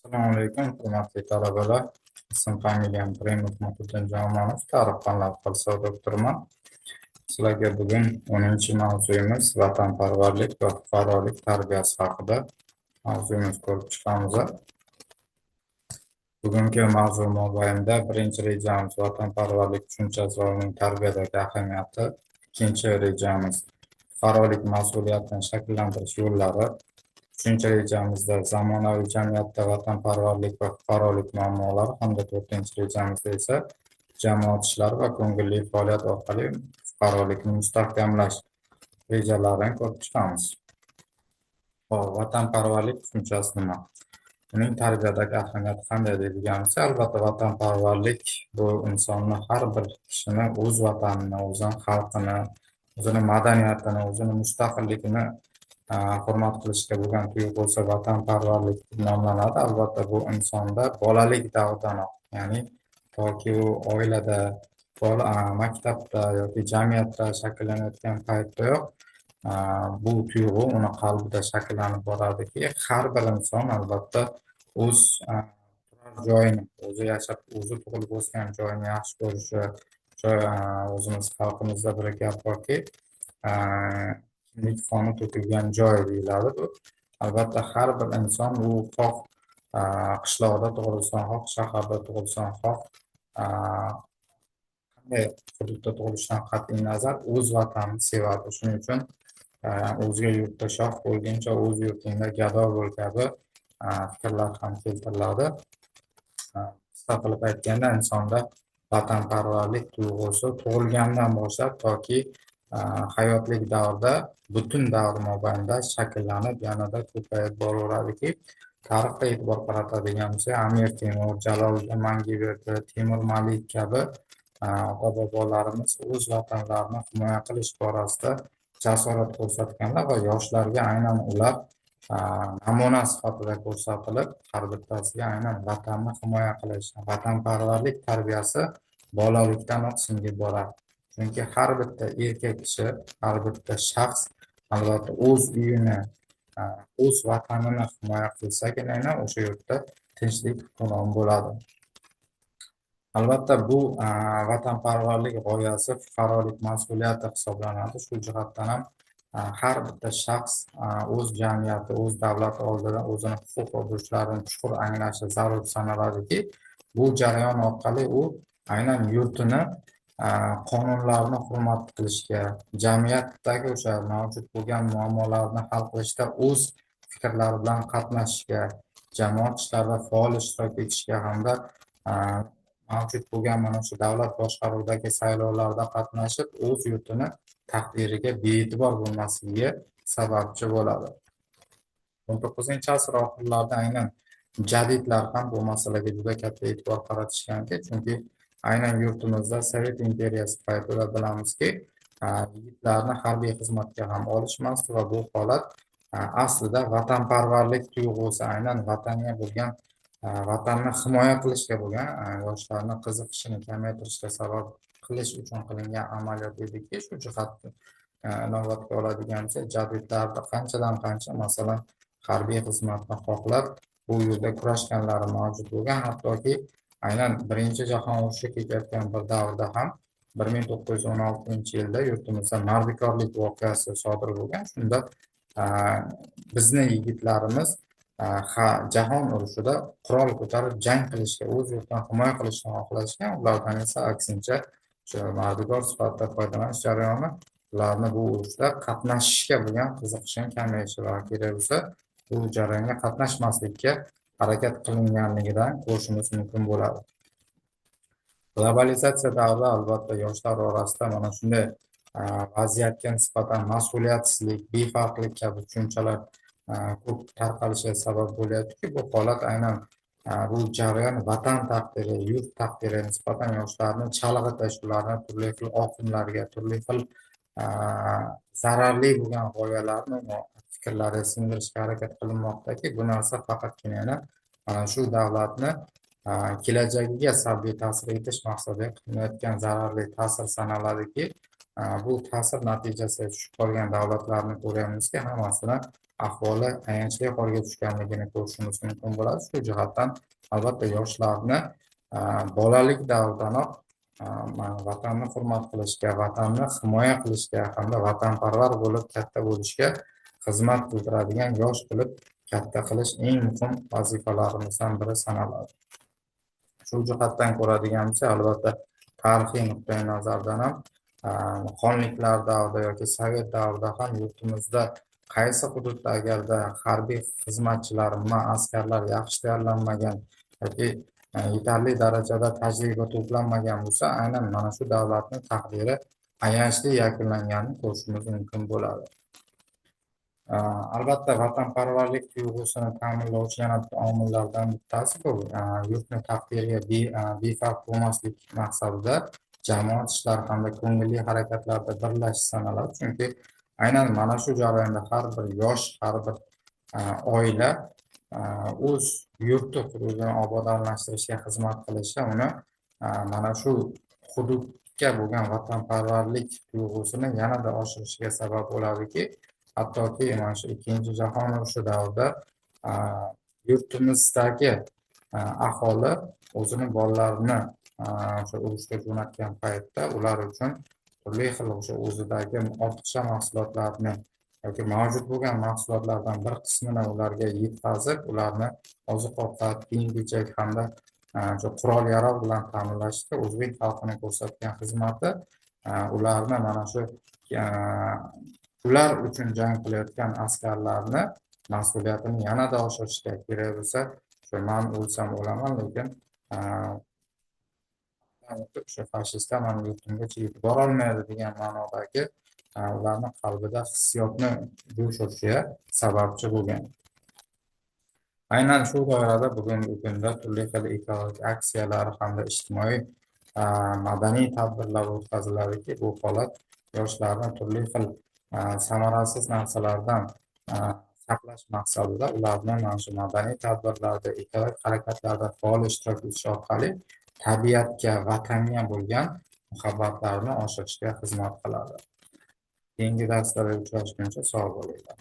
Assalomu alaykum, hurmatli talabalar. Ism familiyam Primov Muhiddin Jomonov, tarix fanlari falsafa doktoriman. Sizlarga bugun 10-mavzuyimiz vatanparvarlik va fuqarolik tarbiyasi haqida mavzuyimiz ko'rib chiqamiz. Bugungi mavzu mobaynida birinchi rejamiz vatanparvarlik tushunchasi va uning tarbiyadagi ahamiyati, ikkinchi rejamiz fuqarolik mas'uliyatini shakllantirish yo'llari, uchinchi rejamizda zamonaviy jamiyatda vatanparvarlik va fuqarolik muammolari hamda to'rtinchi rejamizda esa jamoat ishlari va ko'ngilli faoliyat orqali fuqarolikni mustahkamlash rejalarini ko'rib chiqamiz. Hop, vatanparvarlik tushunchasi nima? Uning tarbiyadagi ahamiyati qanday deydigan bo'lsa, albatta vatanparvarlik bu insonni, har bir kishini o'z vatanini, o'zini xalqini, o'zini madaniyatini, o'zini mustaqilligini hurmat qilishga bo'lgan tuyg'usi vatanparvarlik deb nomlanadi. Albatta bu insonda bolalik davridanoq, ya'ni toki u oilada, maktabda yoki jamiyatda shakllanayotgan paytdayoq bu tuyg'u uni qalbida shakllanib boradiki, har bir inson albatta o'z turar joyini, o'zi yashab, o'zi tug'ilib o'sgan joyini yaxshi ko'rishi, o'zimiz xalqimizda bir gap borki, kimlik qoni to'kilgan joy deyiladi. Bu albatta har bir inson u xoh qishloqda tug'ilsin, xoh shaharda tug'ilsin, xoh qanday hududda tug'ilishidan qat'iy nazar o'z vatanini sevadi. Shuning uchun o'zga yurtda shoh bo'lguncha o'z yurtingda gado bo'l kabi fikrlar ham keltiriladi. Qisqa qilib aytganda, insonda vatanparvarlik tuyg'usi tug'ilgandan boshlab toki hayotlik davrida, butun davr mobaynida shakllanib, yanada ko'payib boraveradiki, tarixda e'tibor qaratadigan bo'lsak, Amir Temur, Jaloliddin Manguberdi, Temur Malik kabi ota-bobolarimiz o'z vatanlarini himoya qilish borasida jasorat ko'rsatganlar va yoshlarga aynan ular namuna sifatida ko'rsatilib, har bittasiga aynan vatanni himoya qilish, vatanparvarlik tarbiyasi bolalikdanoq singib boradi. Chunki har bitta erkak kishi, har bitta shaxs albatta o'z uyini, o'z vatanini himoya qilsagina o'sha yurtda tinchlik hukmron bo'ladi. Albatta bu vatanparvarlik g'oyasi fuqarolik mas'uliyati hisoblanadi. Shu jihatdan ham har bitta shaxs o'z jamiyati, o'z davlati oldida o'zini huquq va burchlarini chuqur anglashi zarur sanaladiki, bu jarayon orqali u aynan yurtini qonunlarni hurmat qilishga, jamiyatdagi o'sha mavjud bo'lgan muammolarni hal qilishda o'z fikrlari bilan qatnashishga, jamoat ishlarida faol ishtirok etishga hamda mavjud bo'lgan mana shu davlat boshqaruvidagi saylovlarda qatnashib, o'z yurtini taqdiriga bee'tibor bo'lmasligiga sababchi bo'ladi. 19-asr oxirlarida aynan jadidlar ham bu masalaga juda katta e'tibor qaratishganki, chunki aynan yurtimizda Sovet imperiyasi paytida bilamizki, yigitlarni harbiy xizmatga ham olishmasdi va bu holat aslida vatanparvarlik tuyg'usi, aynan vatanga bo'lgan, vatanni himoya qilishga bo'lgan yoshlarni qiziqishini kamaytirishga sabab qilish uchun qilingan amaliyot ediki, shu jihatni inobatga oladigan bo'lsak, jadidlarda qanchadan qancha, masalan, harbiy xizmatni xohlab bu yo'lda kurashganlari mavjud bo'lgan, hattoki aynan Birinchi jahon urushi ketayotgan bir davrda ham 1916-yilda yurtimizda mardikorlik voqeasi sodir bo'lgan. Shunda bizni yigitlarimiz jahon urushida qurol ko'tarib jang qilishga, o'z yurtini himoya qilishni xohlashgan. Ulardan esa aksincha shu mardikor sifatida foydalanish jarayoni ularni bu urushda qatnashishga bo'lgan qiziqishini kamayishi va kerak bo'lsa bu jarayonga qatnashmaslikka harakat qilinganligidan ko'rishimiz mumkin bo'ladi. Globalizatsiya davrida albatta yoshlar orasida mana shunday vaziyatga nisbatan mas'uliyatsizlik, befarqlik kabi tushunchalar ko'p tarqalishiga sabab bo'lyaptiki, bu holat aynan bu jarayon vatan taqdiri, yurt taqdiriga nisbatan yoshlarni chalg'itish, ularni turli xil oqimlarga, turli xil zararli bo'lgan g'oyalarni, fikrlarga singdirishga harakat qilinmoqdaki, bu narsa faqatgina mana shu davlatni kelajagiga salbiy ta'sir etish maqsadida qilinayotgan zararli ta'sir sanaladiki, Bu ta'sir natijasiga tushib qolgan davlatlarni ko'ryapmizki, hammasini ahvoli ayanchli holga tushganligini ko'rishimiz mumkin bo'ladi. Shu jihatdan albatta yoshlarni bolalik davridanoq vatanni hurmat qilishga, vatanni himoya qilishga hamda vatanparvar bo'lib katta bo'lishga xizmat qildiradigan yosh qilib katta qilish eng muhim vazifalarimizdan biri sanaladi. Shu jihatdan ko'radigan bo'lsak, albatta tarixiy nuqtai nazardan ham xonliklar davrida yoki sovet davrida ham yurtimizda qaysi hududda agarda harbiy xizmatchilar, askarlar yaxshi tayyorlanmagan yoki yetarli darajada tajriba to'planmagan bo'lsa, aynan mana shu davlatning taqdiri ayanchli yakunlanganini ko'rishimiz mumkin bo'ladi. Albatta vatanparvarlik tuyg'usini ta'minlovchi yana bir omillardan bittasi bu yurtni taqdiriga befarq bo'lmaslik maqsadida jamoat ishlari hamda ko'ngilli harakatlarda birlashish sanaladi. Chunki aynan mana shu jarayonda har bir yosh, har bir oila o'z yurti hududini obodonlashtirishga xizmat qilishi uni mana shu hududga bo'lgan vatanparvarlik tuyg'usini yanada oshirishiga sabab bo'ladiki, hattoki mana shu Ikkinchi jahon urushi davrida yurtimizdagi aholi o'zini bolalarini o'sha urushga jo'natgan paytda ular uchun turli xil o'sha o'zidagi ortiqcha mahsulotlarni yoki mavjud bo'lgan mahsulotlardan bir qismini ularga yetkazib, ularni oziq-ovqat, kiyim-kechak hamda qurol yarog' bilan ta'minlashda o'zbek xalqini ko'rsatgan xizmati ularni mana shu ular uchun jang qilayotgan askarlarni mas'uliyatini yanada oshirishga kerak bo'lsa, man o'lsam o'laman, lekin o'sha fashistlar mani yurtimgacha yetib borolmaydi degan ma'nodagi ularni qalbida hissiyotni jo'shirishiga sababchi bo'lgan. Aynan shu doirada bugungi kunda turli xil ekologik aksiyalar hamda ijtimoiy madaniy tadbirlar o'tkaziladiki, bu holat yoshlarni turli xil samarasiz narsalardan saqlash maqsadida ularni mana shu madaniy tadbirlarda, ekologik harakatlarda faol ishtirok etish orqali tabiatga, vatanga bo'lgan muhabbatlarini oshirishga xizmat qiladi. Keyingi darslarda uchrashguncha sog' bo'linglar.